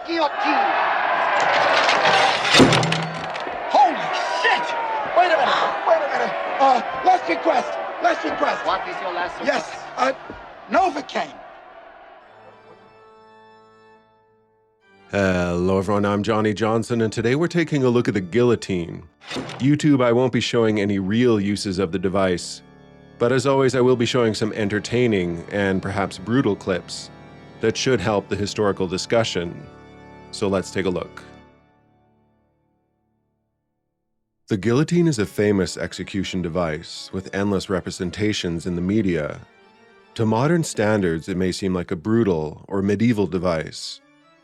guillotine. Holy shit! Wait a minute. Last request. What is your last request? Yes, Novocaine. Hello everyone, I'm Johnny Johnson, and today we're taking a look at the guillotine. YouTube, I won't be showing any real uses of the device, but as always I will be showing some entertaining and perhaps brutal clips that should help the historical discussion. So let's take a look. The guillotine is a famous execution device with endless representations in the media. To modern standards, it may seem like a brutal or medieval device,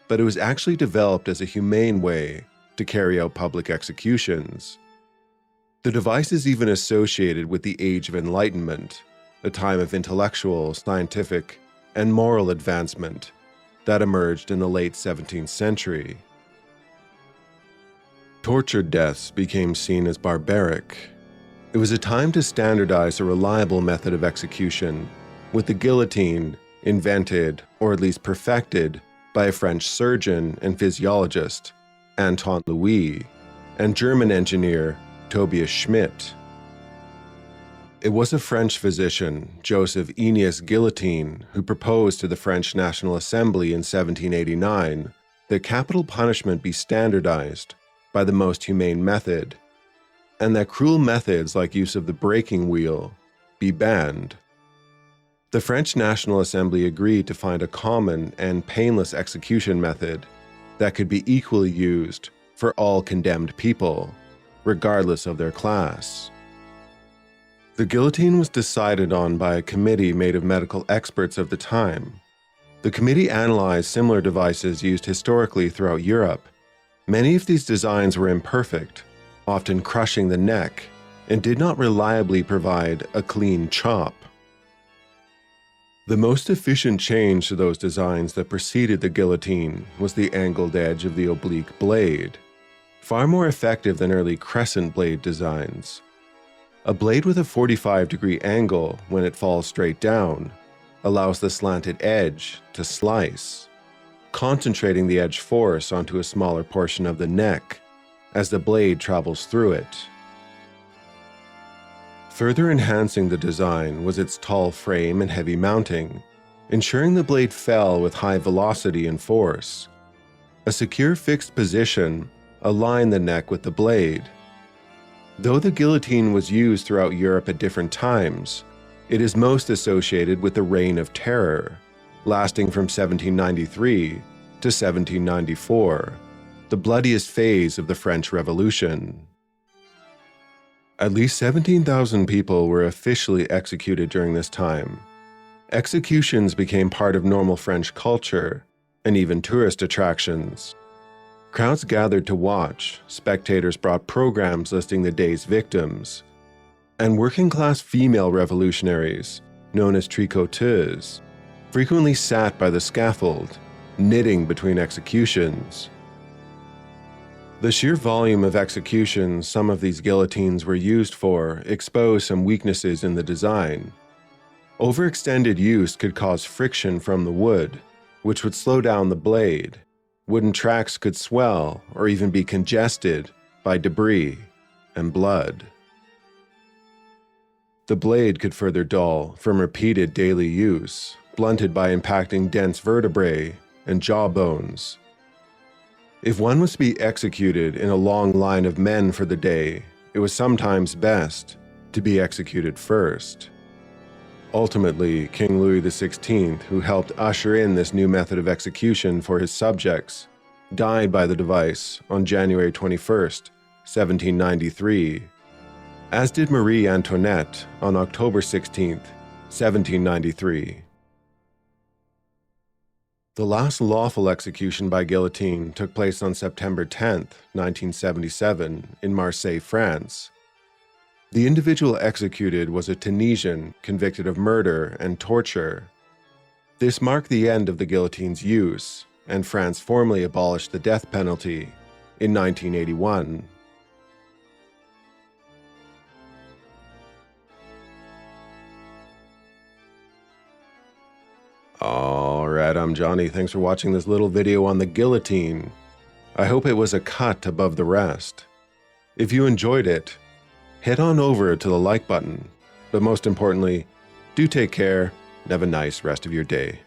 but it was actually developed as a humane way to carry out public executions. The device is even associated with the Age of Enlightenment, a time of intellectual, scientific, and moral advancement that emerged in the late 17th century. Tortured deaths became seen as barbaric. It was a time to standardize a reliable method of execution, with the guillotine invented, or at least perfected, by a French surgeon and physiologist, Antoine Louis, and German engineer Tobias Schmidt. It was a French physician, Joseph Énius Guillotine, who proposed to the French National Assembly in 1789 that capital punishment be standardized by the most humane method, and that cruel methods like use of the breaking wheel be banned. The French National Assembly agreed to find a common and painless execution method that could be equally used for all condemned people, regardless of their class. The guillotine was decided on by a committee made of medical experts of the time. The committee analyzed similar devices used historically throughout Europe. Many of these designs were imperfect, often crushing the neck, and did not reliably provide a clean chop. The most efficient change to those designs that preceded the guillotine was the angled edge of the oblique blade, far more effective than early crescent blade designs. A blade with a 45-degree angle when it falls straight down allows the slanted edge to slice, concentrating the edge force onto a smaller portion of the neck as the blade travels through it. Further enhancing the design was its tall frame and heavy mounting, ensuring the blade fell with high velocity and force. A secure fixed position aligned the neck with the blade. Though the guillotine was used throughout Europe at different times, it is most associated with the Reign of Terror, lasting from 1793 to 1794, the bloodiest phase of the French Revolution. At least 17,000 people were officially executed during this time. Executions became part of normal French culture and even tourist attractions. Crowds gathered to watch, spectators brought programs listing the day's victims, and working-class female revolutionaries, known as tricoteuses, frequently sat by the scaffold, knitting between executions. The sheer volume of executions some of these guillotines were used for exposed some weaknesses in the design. Overextended use could cause friction from the wood, which would slow down the blade. Wooden tracks could swell or even be congested by debris and blood. The blade could further dull from repeated daily use, blunted by impacting dense vertebrae and jaw bones. If one was to be executed in a long line of men for the day, it was sometimes best to be executed first. Ultimately, King Louis XVI, who helped usher in this new method of execution for his subjects, died by the device on January 21st, 1793, as did Marie Antoinette on October 16th, 1793. The last lawful execution by guillotine took place on September 10, 1977, in Marseille, France. The individual executed was a Tunisian convicted of murder and torture. This marked the end of the guillotine's use, and France formally abolished the death penalty in 1981. Alright, I'm Johnny. Thanks for watching this little video on the guillotine. I hope it was a cut above the rest. If you enjoyed it, head on over to the like button. But most importantly, do take care and have a nice rest of your day.